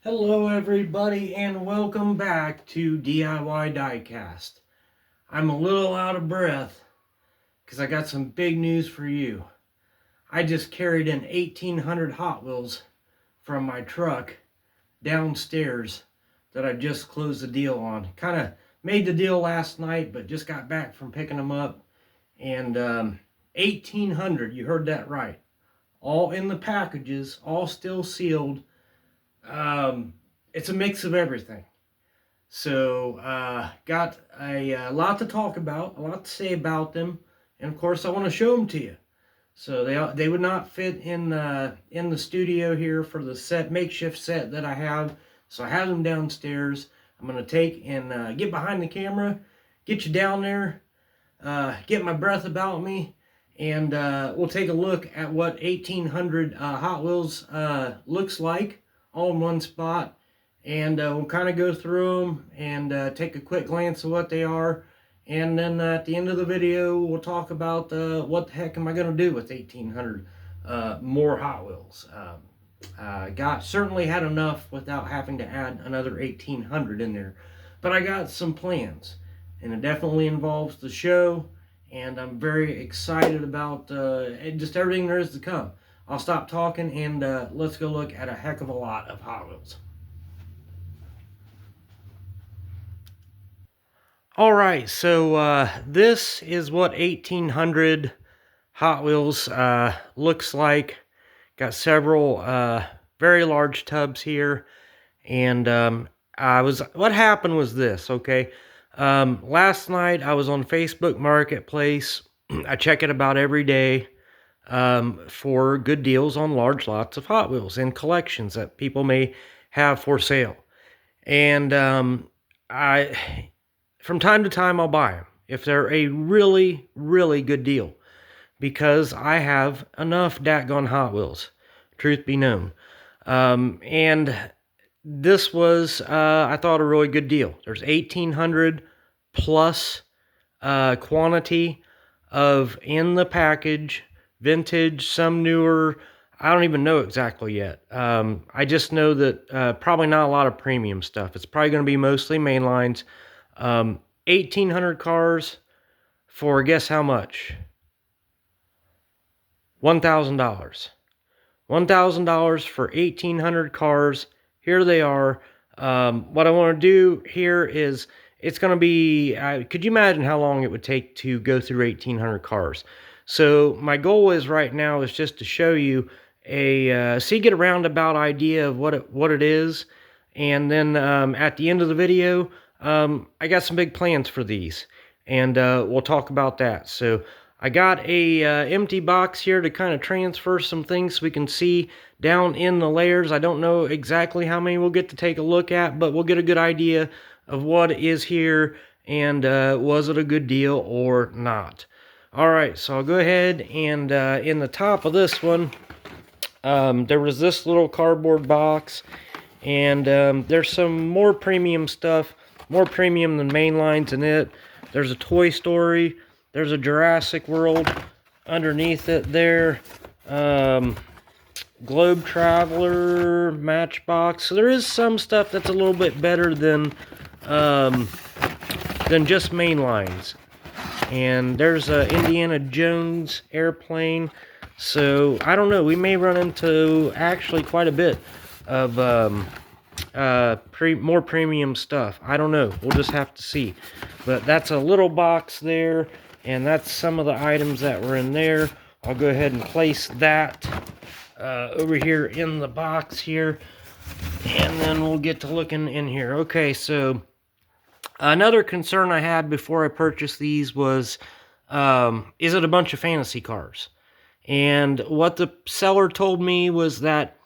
Hello everybody and welcome back to DIY Diecast. I'm a little out of breath because I got some big news for you. I just carried in 1,800 Hot Wheels from my truck downstairs that I just closed the deal on. Kind of made the deal last night but just got back from picking them up. And 1,800, you heard that right. All in the packages, all still sealed. It's a mix of everything. So, got a lot to talk about, a lot to say about them, and of course, I want to show them to you. So they would not fit in the studio here for the makeshift set that I have. So I have them downstairs. I'm gonna take and get behind the camera, get you down there, get my breath about me, and we'll take a look at what 1,800 Hot Wheels looks like all in one spot. And we'll kind of go through them and take a quick glance at what they are. And then at the end of the video, we'll talk about what the heck am I going to do with 1,800 more Hot Wheels. Certainly had enough without having to add another 1,800 in there. But I got some plans, and it definitely involves the show. And I'm very excited about just everything there is to come. I'll stop talking and let's go look at a heck of a lot of Hot Wheels. All right, so this is what 1,800 Hot Wheels looks like. Got several very large tubs here, and what happened was this. Okay, last night I was on Facebook Marketplace. I check it about every day for good deals on large lots of Hot Wheels and collections that people may have for sale, and from time to time, I'll buy them if they're a really, really good deal because I have enough datgone Hot Wheels, truth be known. And this was, I thought, a really good deal. There's 1,800 plus quantity of in the package, vintage, some newer. I don't even know exactly yet. I just know that probably not a lot of premium stuff. It's probably going to be mostly mainlines. 1,800 cars for guess how much? $1,000. $1,000 for 1,800 cars. Here they are. What I want to do here is it's going to be, could you imagine how long it would take to go through 1,800 cars? So my goal is right now is just to show you get a roundabout idea of what it is. And then at the end of the video, I got some big plans for these, and we'll talk about that. So I got a empty box here to kind of transfer some things so we can see down in the layers. I don't know exactly how many we'll get to take a look at, but we'll get a good idea of what is here and was it a good deal or not. All right, so I'll go ahead and in the top of this one, there was this little cardboard box, and there's some more premium stuff. More premium than mainlines in it. There's a Toy Story. There's a Jurassic World underneath it there. Globe Traveler, Matchbox. So there is some stuff that's a little bit better than just mainlines. And there's a Indiana Jones airplane. So I don't know. We may run into actually quite a bit of more premium stuff. I don't know. We'll just have to see. But that's a little box there, and that's some of the items that were in there. I'll go ahead and place that over here in the box here, and then we'll get to looking in here. Okay, so another concern I had before I purchased these was, is it a bunch of fantasy cars? And what the seller told me was that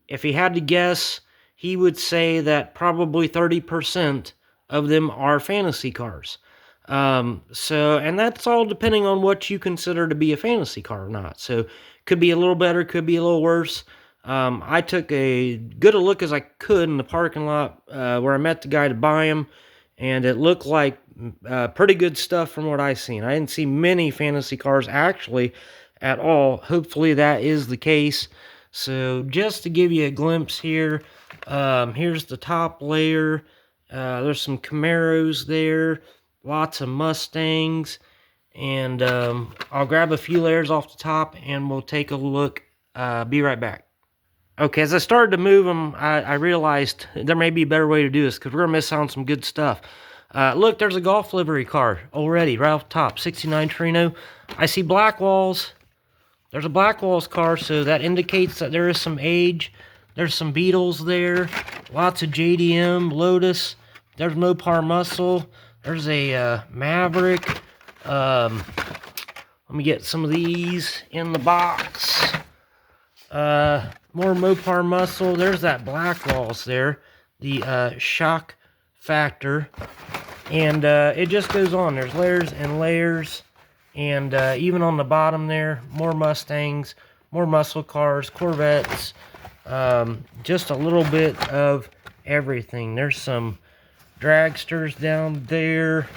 if he had to guess, he would say that probably 30% of them are fantasy cars. And that's all depending on what you consider to be a fantasy car or not. So could be a little better, could be a little worse. I took a good a look as I could in the parking lot where I met the guy to buy them, and it looked like pretty good stuff from what I seen. I didn't see many fantasy cars actually at all. Hopefully that is the case. So just to give you a glimpse here, here's the top layer. There's some Camaros there, lots of Mustangs, and I'll grab a few layers off the top and we'll take a look. Be right back. Okay, as I started to move them, I realized there may be a better way to do this because we're going to miss out on some good stuff. Look, there's a golf livery car already right off the top, 69 Torino. I see black walls. There's a black walls car, so that indicates that there is some age. There's some Beetles there, lots of JDM, Lotus. There's Mopar Muscle. There's a Maverick. Let me get some of these in the box. More Mopar Muscle. There's that black walls there, the shock factor, and it just goes on. There's layers and layers, and even on the bottom there, more Mustangs, more muscle cars, Corvettes, just a little bit of everything. There's some dragsters down there,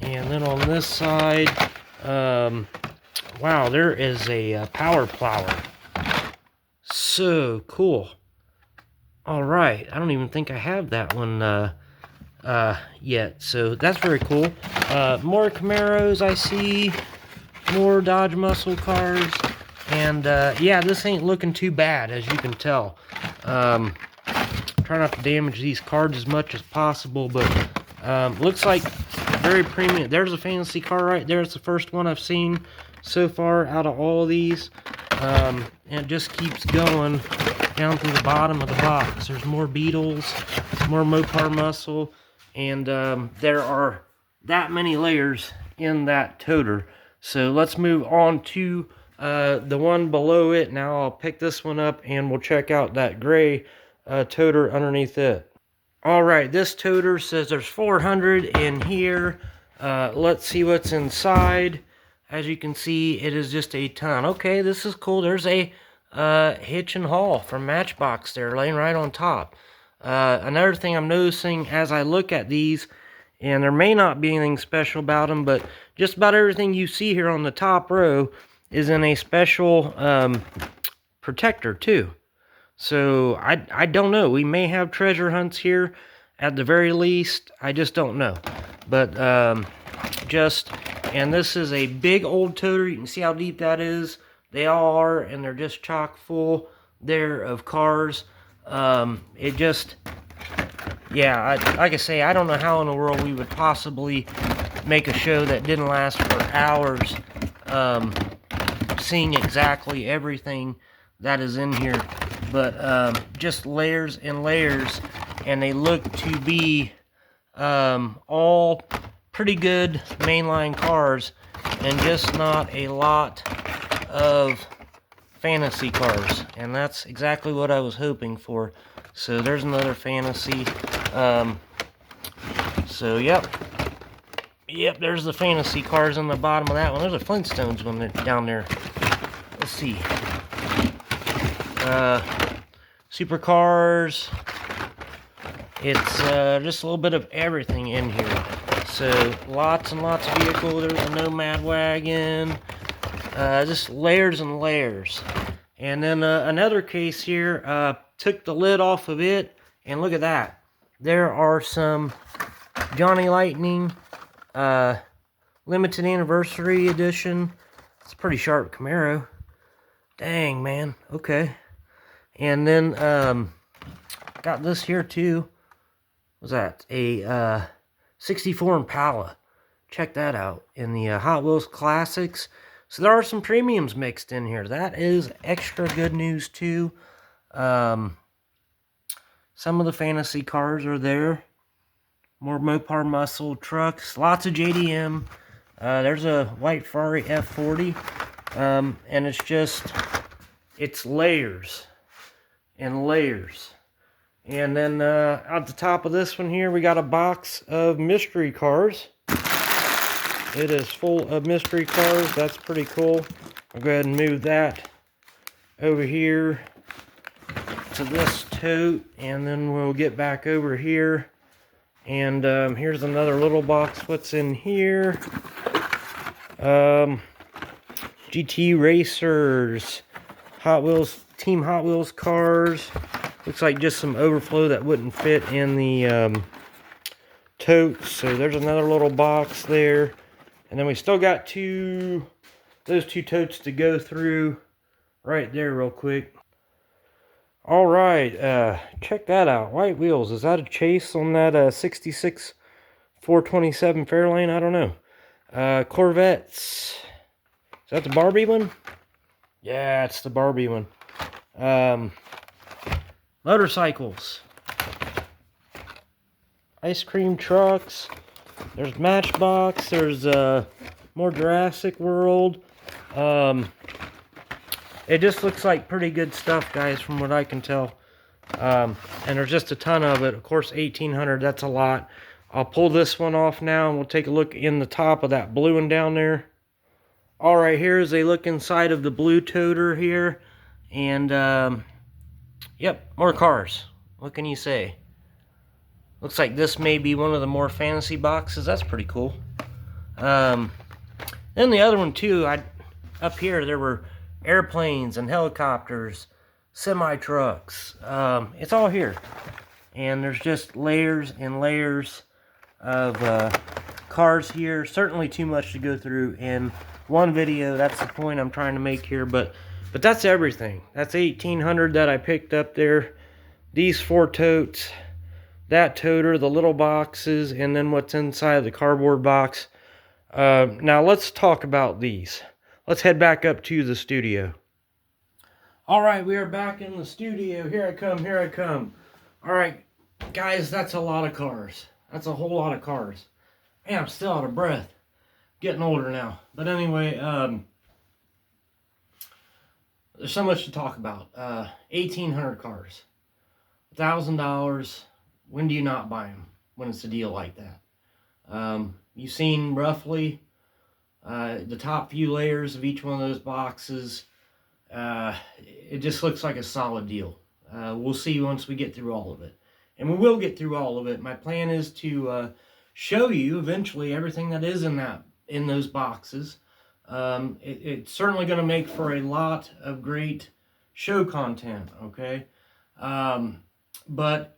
and then on this side, wow, there is a power plower. So cool. All right, I don't even think I have that one yet, so that's very cool. More Camaros I see, more Dodge muscle cars, and yeah, this ain't looking too bad, as you can tell. Try not to damage these cards as much as possible, but looks like very premium. There's a fantasy car right there. It's the first one I've seen so far out of all of these. And it just keeps going down through the bottom of the box. There's more Beetles, more Mopar Muscle, and there are that many layers in that toter. So let's move on to the one below it. Now I'll pick this one up and we'll check out that gray toter underneath it. Alright, this toter says there's 400 in here. Let's see what's inside. As you can see, it is just a ton. Okay, this is cool. There's a hitch and haul from Matchbox there, laying right on top. Another thing I'm noticing as I look at these, and there may not be anything special about them, but just about everything you see here on the top row is in a special protector too. So I don't know. We may have treasure hunts here at the very least. I just don't know. But and this is a big old toter. You can see how deep that is. They all are, and they're just chock full there of cars. It just, yeah, like I say, I don't know how in the world we would possibly make a show that didn't last for hours, seeing exactly everything that is in here. But just layers and layers, and they look to be all pretty good mainline cars, and just not a lot of fantasy cars, and that's exactly what I was hoping for. So there's another fantasy. So yep, there's the fantasy cars on the bottom of that one. There's a Flintstones one down there. Let's see. Supercars. It's just a little bit of everything in here. So lots and lots of vehicles. There's a Nomad wagon. Just layers and layers. And then another case here, took the lid off of it, and look at that. There are some Johnny Lightning limited anniversary edition. It's a pretty sharp Camaro. Dang, man. Okay. And then got this here too. What's that? A 64 Impala. Check that out in the Hot Wheels Classics. So there are some premiums mixed in here. That is extra good news too. Some of the fantasy cars are there. More Mopar Muscle trucks. Lots of JDM. There's a white Ferrari F40. And it's just, it's layers and layers. And then at the top of this one here, we got a box of mystery cars. It is full of mystery cars. That's pretty cool. I'll go ahead and move that over here to this tote, and then we'll get back over here. And here's another little box. What's in here? GT Racers, Hot Wheels Team Hot Wheels cars. Looks like just some overflow that wouldn't fit in the tote. So there's another little box there. And then we still got those two totes to go through right there real quick. All right, check that out. White wheels. Is that a chase on that 66 427 Fairlane? I don't know. Corvettes. Is that the Barbie one? Yeah, it's the Barbie one. Motorcycles. Ice cream trucks. There's Matchbox. There's more Jurassic World. It just looks like pretty good stuff, guys, from what I can tell. And there's just a ton of it. Of course, 1,800, that's a lot. I'll pull this one off now, and we'll take a look in the top of that blue one down there. All right, here's a look inside of the blue toter here. And, yep, more cars. What can you say? Looks like this may be one of the more fantasy boxes. That's pretty cool. Then the other one, too, up here, there were airplanes and helicopters, semi-trucks. It's all here. And there's just layers and layers of cars here. Certainly too much to go through in one video. That's the point I'm trying to make here. But that's everything. That's 1,800 that I picked up there. These 4 totes, that toter, the little boxes, and then what's inside the cardboard box. Now let's talk about these. Let's head back up to the studio. All right, we are back in the studio. Here I come, here I come. All right, guys, that's a lot of cars. That's a whole lot of cars. Man, I'm still out of breath. Getting older now. But anyway, there's so much to talk about. 1,800 cars. $1,000. When do you not buy them? When it's a deal like that. You've seen roughly the top few layers of each one of those boxes. It just looks like a solid deal. We'll see once we get through all of it. And we will get through all of it. My plan is to show you eventually everything that is in those boxes. It's certainly going to make for a lot of great show content, okay? But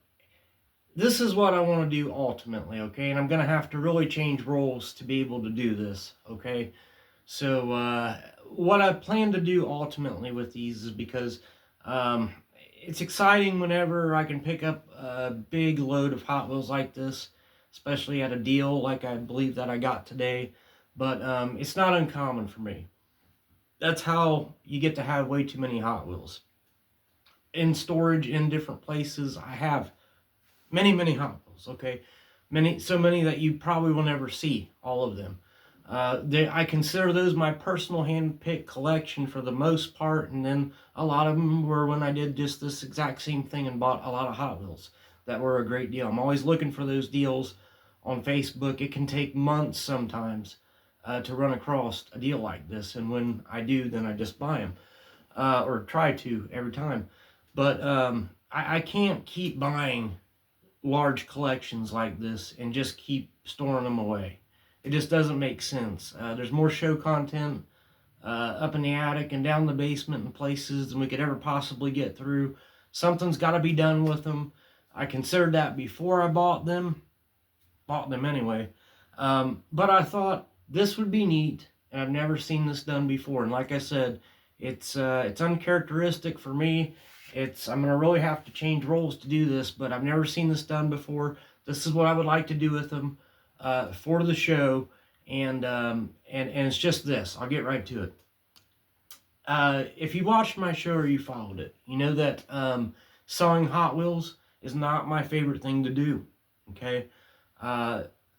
this is what I want to do ultimately, okay? And I'm going to have to really change roles to be able to do this, okay? So what I plan to do ultimately with these is because it's exciting whenever I can pick up a big load of Hot Wheels like this, especially at a deal like I believe that I got today. But it's not uncommon for me. That's how you get to have way too many Hot Wheels. In storage in different places, I have many Hot Wheels, okay? So many that you probably will never see, all of them. I consider those my personal hand-picked collection for the most part, and then a lot of them were when I did just this exact same thing and bought a lot of Hot Wheels that were a great deal. I'm always looking for those deals on Facebook. It can take months sometimes to run across a deal like this, and when I do, then I just buy them, or try to every time. But I can't keep buying large collections like this and just keep storing them away. It just doesn't make sense. There's more show content up in the attic and down the basement and places than we could ever possibly get through. Something's got to be done with them. I considered that before I bought them anyway. But I thought this would be neat, and I've never seen this done before. And like I said, it's uncharacteristic for me. I'm going to really have to change roles to do this, but I've never seen this done before. This is what I would like to do with them for the show, and it's just this. I'll get right to it. If you watched my show or you followed it, you know that selling Hot Wheels is not my favorite thing to do, okay?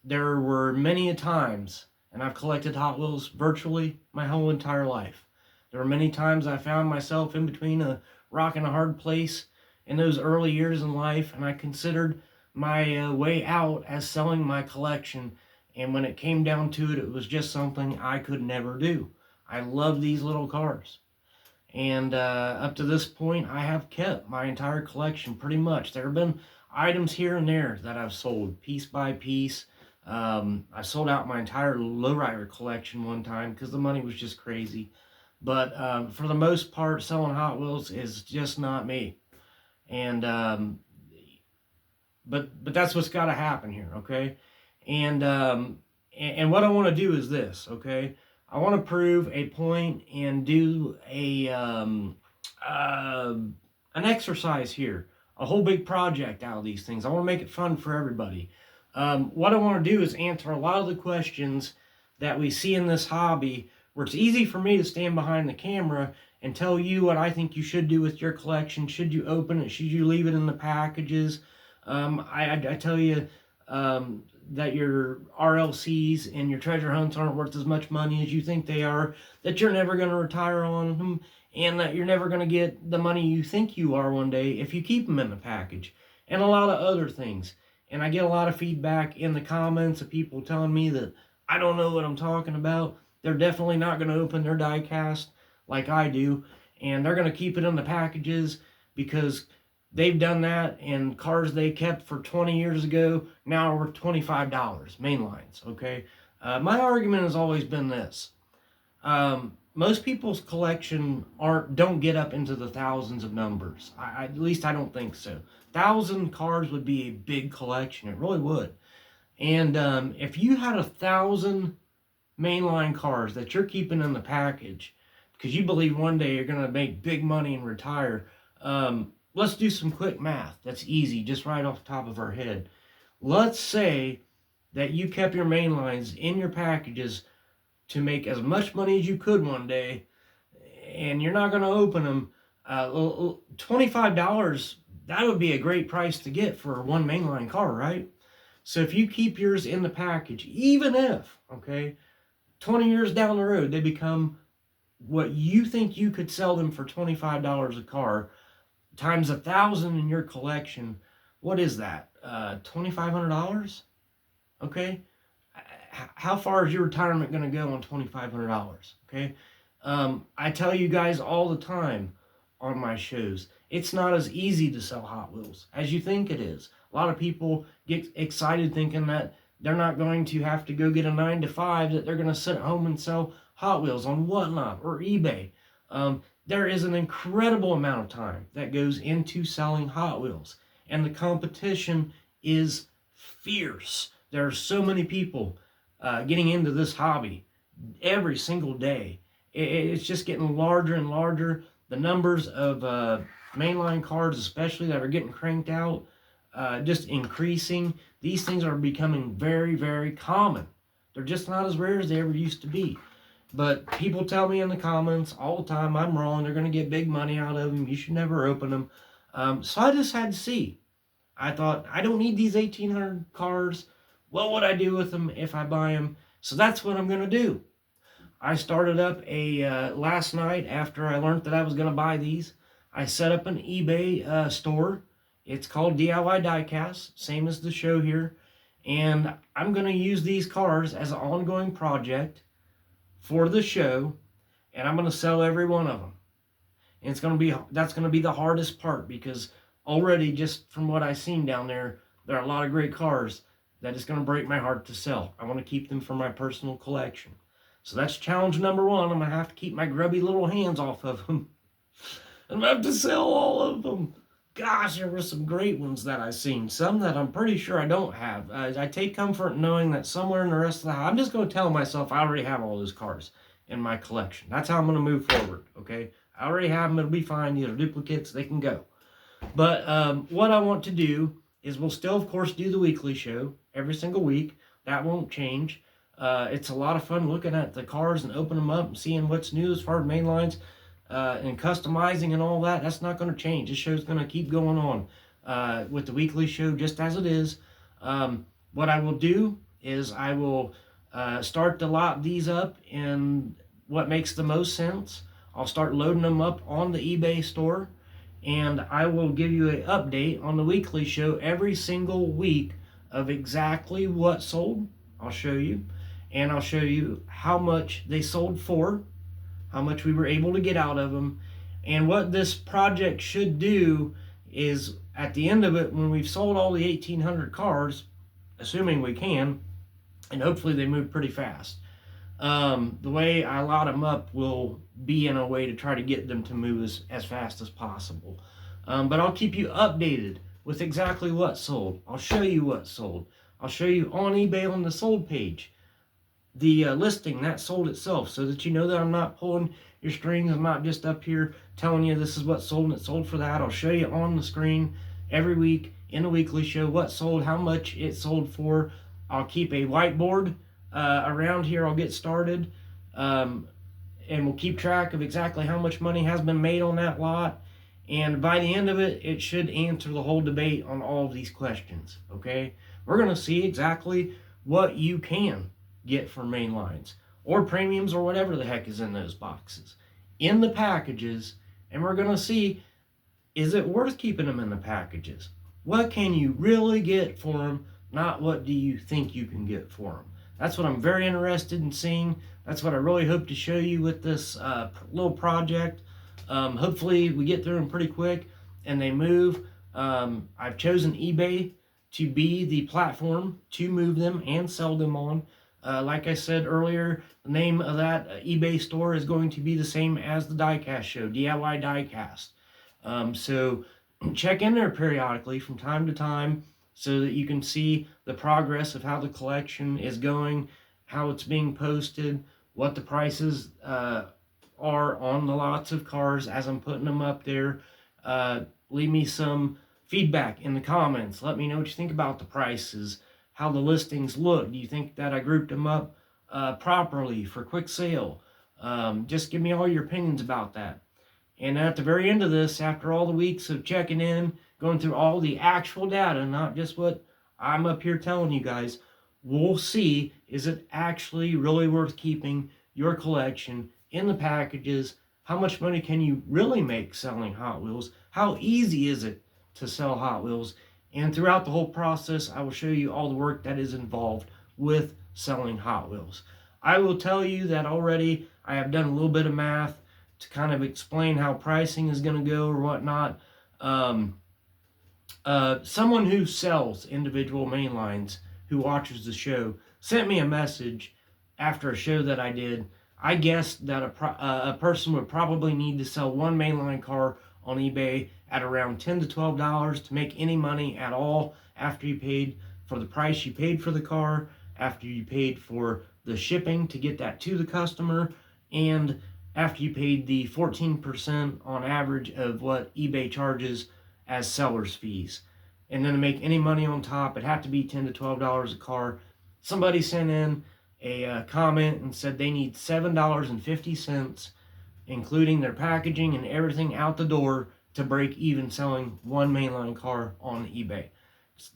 There were many a times, and I've collected Hot Wheels virtually my whole entire life. There were many times I found myself in between a rock and a hard place in those early years in life, and I considered my way out as selling my collection, and when it came down to it, it was just something I could never do. I love these little cars, and up to this point, I have kept my entire collection pretty much. There have been items here and there that I've sold piece by piece. I sold out my entire lowrider collection one time because the money was just crazy. But for the most part, selling Hot Wheels is just not me. And but that's what's got to happen here, okay? And and what I want to do is this, okay? I want to prove a point and do uh, an exercise here, a whole big project out of these things. I want to make it fun for everybody. What I want to do is answer a lot of the questions that we see in this hobby, where it's easy for me to stand behind the camera and tell you what I think you should do with your collection. Should you open it? Should you leave it in the packages? I tell you that your RLCs and your treasure hunts aren't worth as much money as you think they are, that you're never going to retire on them, and that you're never going to get the money you think you are one day if you keep them in the package, and a lot of other things. And I get a lot of feedback in the comments of people telling me that I don't know what I'm talking about. They're definitely not going to open their die cast like I do, and they're going to keep it in the packages because they've done that, and cars they kept for 20 years ago now are worth $25, mainlines, okay? My argument has always been this. Most people's collection don't get up into the thousands of numbers. At least I don't think so. 1,000 cars would be a big collection. It really would. And if you had 1,000 mainline cars that you're keeping in the package because you believe one day you're going to make big money and retire, let's do some quick math. That's easy, just right off the top of our head. Let's say that you kept your mainlines in your packages to make as much money as you could one day, and you're not going to open them. $25, that would be a great price to get for one mainline car, right? So if you keep yours in the package, even if, okay, 20 years down the road, they become what you think you could sell them for $25 a car, times 1,000 in your collection, what is that? $2,500? Okay? How far is your retirement going to go on $2,500? Okay? I tell you guys all the time on my shows, it's not as easy to sell Hot Wheels as you think it is. A lot of people get excited thinking that they're not going to have to go get a 9 to 5, that they're going to sit at home and sell Hot Wheels on Whatnot or eBay. There is an incredible amount of time that goes into selling Hot Wheels, and the competition is fierce. There are so many people getting into this hobby every single day. It's just getting larger and larger. The numbers of mainline cars, especially, that are getting cranked out, just increasing. These things are becoming very, very common. They're just not as rare as they ever used to be. But people tell me in the comments all the time I'm wrong. They're going to get big money out of them. You should never open them. So I just had to see. I thought, I don't need these 1,800 cars. What would I do with them if I buy them? So that's what I'm going to do. I started up last night after I learned that I was going to buy these. I set up an eBay store. It's called DIY Diecast, same as the show here. And I'm going to use these cars as an ongoing project for the show, and I'm going to sell every one of them. And that's going to be the hardest part, because already, just from what I've seen down there are a lot of great cars that it's going to break my heart to sell. I want to keep them for my personal collection. So that's challenge number one. I'm going to have to keep my grubby little hands off of them. I'm going to have to sell all of them. Gosh, there were some great ones that I've seen. Some that I'm pretty sure I don't have. I take comfort in knowing that somewhere in the rest of the house, I'm just going to tell myself I already have all those cars in my collection. That's how I'm going to move forward, okay? I already have them. It'll be fine. These are duplicates. They can go. But what I want to do is we'll still, of course, do the weekly show every single week. That won't change. It's a lot of fun looking at the cars and opening them up and seeing what's new as far as main lines. And customizing and all that, that's not going to change. This show's going to keep going on with the weekly show just as it is. What I will do is I will start to lot these up in what makes the most sense. I'll start loading them up on the eBay store, and I will give you an update on the weekly show every single week of exactly what sold. I'll show you, and I'll show you how much they sold for, how much we were able to get out of them. And what this project should do is, at the end of it, when we've sold all the 1,800 cars, assuming we can, and hopefully they move pretty fast, The way I lot them up will be in a way to try to get them to move as fast as possible. But I'll keep you updated with exactly what sold. I'll show you what sold. I'll show you on eBay on the sold page the listing that sold itself, so that you know that I'm not pulling your strings. I'm not just up here telling you this is what sold and it sold for that. I'll show you on the screen every week in the weekly show what sold, how much it sold for. I'll keep a whiteboard around here. I'll get started, and we'll keep track of exactly how much money has been made on that lot. And by the end of it, it should answer the whole debate on all of these questions. Okay, we're going to see exactly what you can get for main lines or premiums or whatever the heck is in those boxes in the packages, and we're going to see, is it worth keeping them in the packages? What can you really get for them, not what do you think you can get for them? That's what I'm very interested in seeing. That's what I really hope to show you with this little project. Hopefully we get through them pretty quick and they move. I've chosen eBay to be the platform to move them and sell them on. Like I said earlier, the name of that eBay store is going to be the same as the Diecast show, DIY Diecast. So check in there periodically from time to time so that you can see the progress of how the collection is going, how it's being posted, what the prices are on the lots of cars as I'm putting them up there. Leave me some feedback in the comments. Let me know what you think about the prices, how the listings look. Do you think that I grouped them up properly for quick sale? Just give me all your opinions about that. And at the very end of this, after all the weeks of checking in, going through all the actual data, not just what I'm up here telling you guys, we'll see, is it actually really worth keeping your collection in the packages? How much money can you really make selling Hot Wheels? How easy is it to sell Hot Wheels? And throughout the whole process, I will show you all the work that is involved with selling Hot Wheels. I will tell you that already I have done a little bit of math to kind of explain how pricing is going to go or whatnot. Someone who sells individual mainlines who watches the show sent me a message after a show that I did. I guessed that a person would probably need to sell one mainline car on eBay at around $10 to $12 to make any money at all after you paid for the price you paid for the car, after you paid for the shipping to get that to the customer, and after you paid the 14% on average of what eBay charges as seller's fees. And then to make any money on top, it'd have to be $10 to $12 a car. Somebody sent in a comment and said they need $7.50, including their packaging and everything out the door, to break even selling one mainline car on eBay.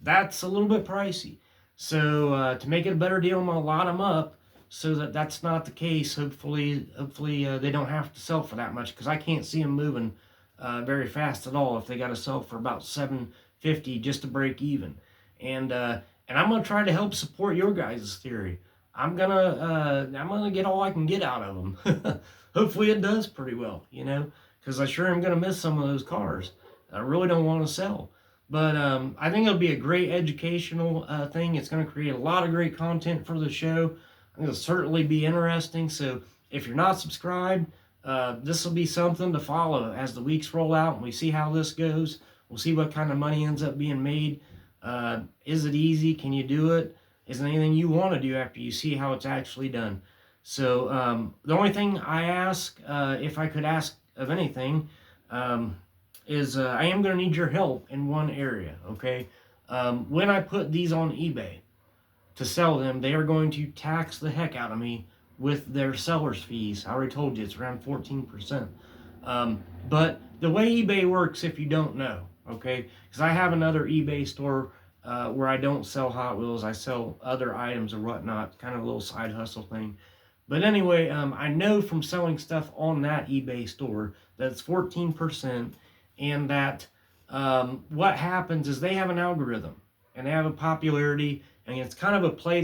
That's a little bit pricey. So to make it a better deal, I'm going to lot them up so that that's not the case. Hopefully they don't have to sell for that much, because I can't see them moving very fast at all if they got to sell for about $7.50 just to break even. And I'm going to try to help support your guys' theory. I'm gonna get all I can get out of them. Hopefully it does pretty well, because I sure am gonna miss some of those cars. I really don't want to sell, but I think it'll be a great educational thing. It's going to create a lot of great content for the show. I think it'll certainly be interesting. So if you're not subscribed, this will be something to follow as the weeks roll out and we see how this goes. We'll see what kind of money ends up being made. Is it easy? Can you do it? Is there anything you want to do after you see how it's actually done? So the only thing I ask, if I could ask of anything, is I am going to need your help in one area, okay? When I put these on eBay to sell them, they are going to tax the heck out of me with their seller's fees. I already told you it's around 14%. But the way eBay works, if you don't know, okay, because I have another eBay store where I don't sell Hot Wheels, I sell other items or whatnot, kind of a little side hustle thing. But anyway, I know from selling stuff on that eBay store that it's 14%, and that what happens is they have an algorithm and they have a popularity, and it's kind of a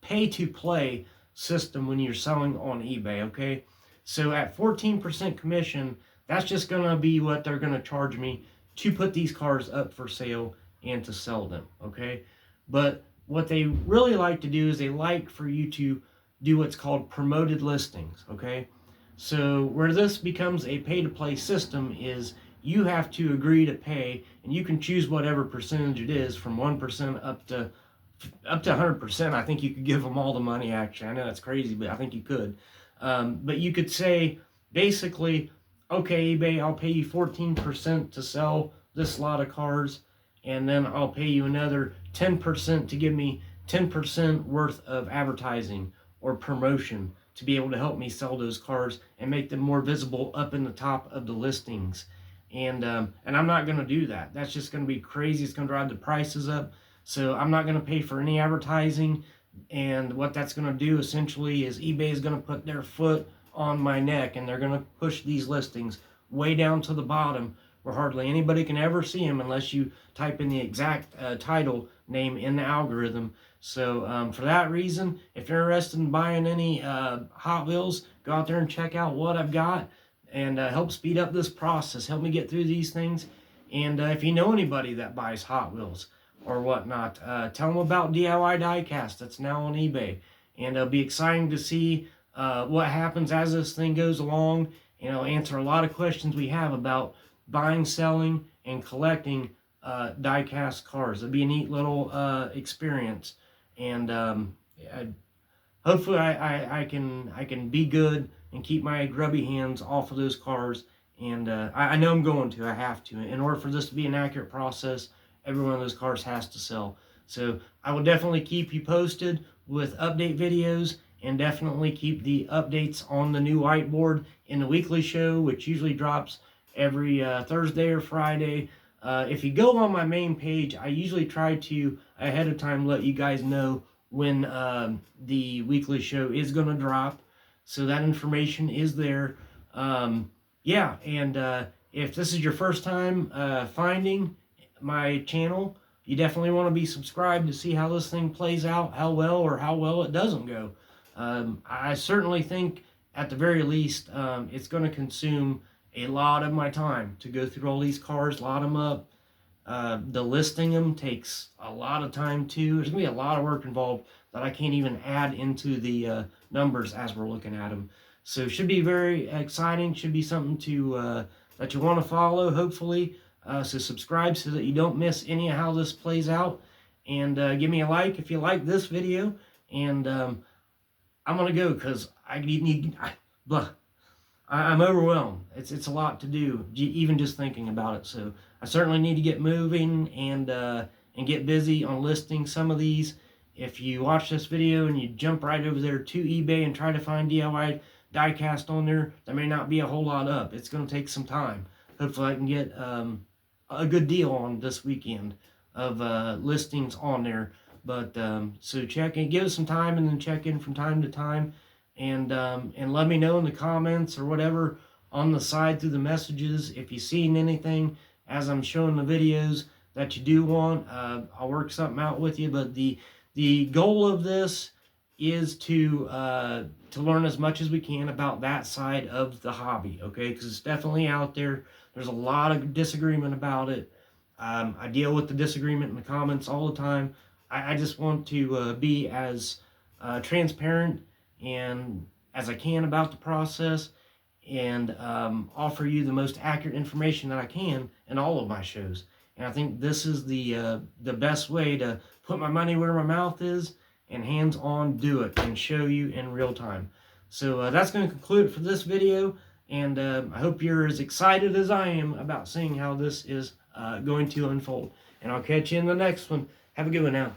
pay-to-play system when you're selling on eBay, okay? So at 14% commission, that's just going to be what they're going to charge me to put these cars up for sale and to sell them, okay? But what they really like to do is they like for you to do what's called promoted listings, okay? So where this becomes a pay-to-play system is you have to agree to pay, and you can choose whatever percentage it is, from 1% up to 100%. I think you could give them all the money, actually. I know that's crazy, but I think you could. But you could say, basically, okay, eBay, I'll pay you 14% to sell this lot of cars, and then I'll pay you another 10% to give me 10% worth of advertising or promotion to be able to help me sell those cars and make them more visible up in the top of the listings. And I'm not going to do that. That's just going to be crazy. It's going to drive the prices up. So I'm not going to pay for any advertising. And what that's going to do essentially is eBay is going to put their foot on my neck, and they're going to push these listings way down to the bottom where hardly anybody can ever see them unless you type in the exact title name in the algorithm. So for that reason, if you're interested in buying any Hot Wheels, go out there and check out what I've got, and help speed up this process. Help me get through these things. And if you know anybody that buys Hot Wheels or whatnot, tell them about DIY Diecast. That's now on eBay. And it'll be exciting to see what happens as this thing goes along. And it'll answer a lot of questions we have about buying, selling, and collecting diecast cars. It'll be a neat little experience. And hopefully I can be good and keep my grubby hands off of those cars. And I know I'm going to. I have to. In order for this to be an accurate process, every one of those cars has to sell. So I will definitely keep you posted with update videos, and definitely keep the updates on the new whiteboard in the weekly show, which usually drops every Thursday or Friday. If you go on my main page, I usually try to ahead of time let you guys know when the weekly show is going to drop, so that information is there. Yeah, and if this is your first time finding my channel, you definitely want to be subscribed to see how this thing plays out, how well or how well it doesn't go. I certainly think, at the very least, it's going to consume a lot of my time to go through all these cars, lot them up. The listing them takes a lot of time too. There's going to be a lot of work involved that I can't even add into the numbers as we're looking at them. So it should be very exciting. Should be something to that you want to follow, hopefully. So subscribe so that you don't miss any of how this plays out. And give me a like if you like this video. And I'm going to go because I'm overwhelmed. It's a lot to do, even just thinking about it. So I certainly need to get moving and get busy on listing some of these. If you watch this video and you jump right over there to eBay and try to find DIY Diecast on there may not be a whole lot up. It's going to take some time. Hopefully I can get a good deal on this weekend of listings on there. But so check in, give us some time, and then check in from time to time, and let me know in the comments or whatever on the side through the messages if you've seen anything as I'm showing the videos that you do want. I'll work something out with you. But the goal of this is to learn as much as we can about that side of the hobby, okay? Because it's definitely out there. There's a lot of disagreement about it. I deal with the disagreement in the comments all the time. I just want to be as transparent and as I can about the process, and offer you the most accurate information that I can in all of my shows. And I think this is the best way to put my money where my mouth is and hands-on do it and show you in real time. So that's going to conclude it for this video, and I hope you're as excited as I am about seeing how this is going to unfold. And I'll catch you in the next one. Have a good one now.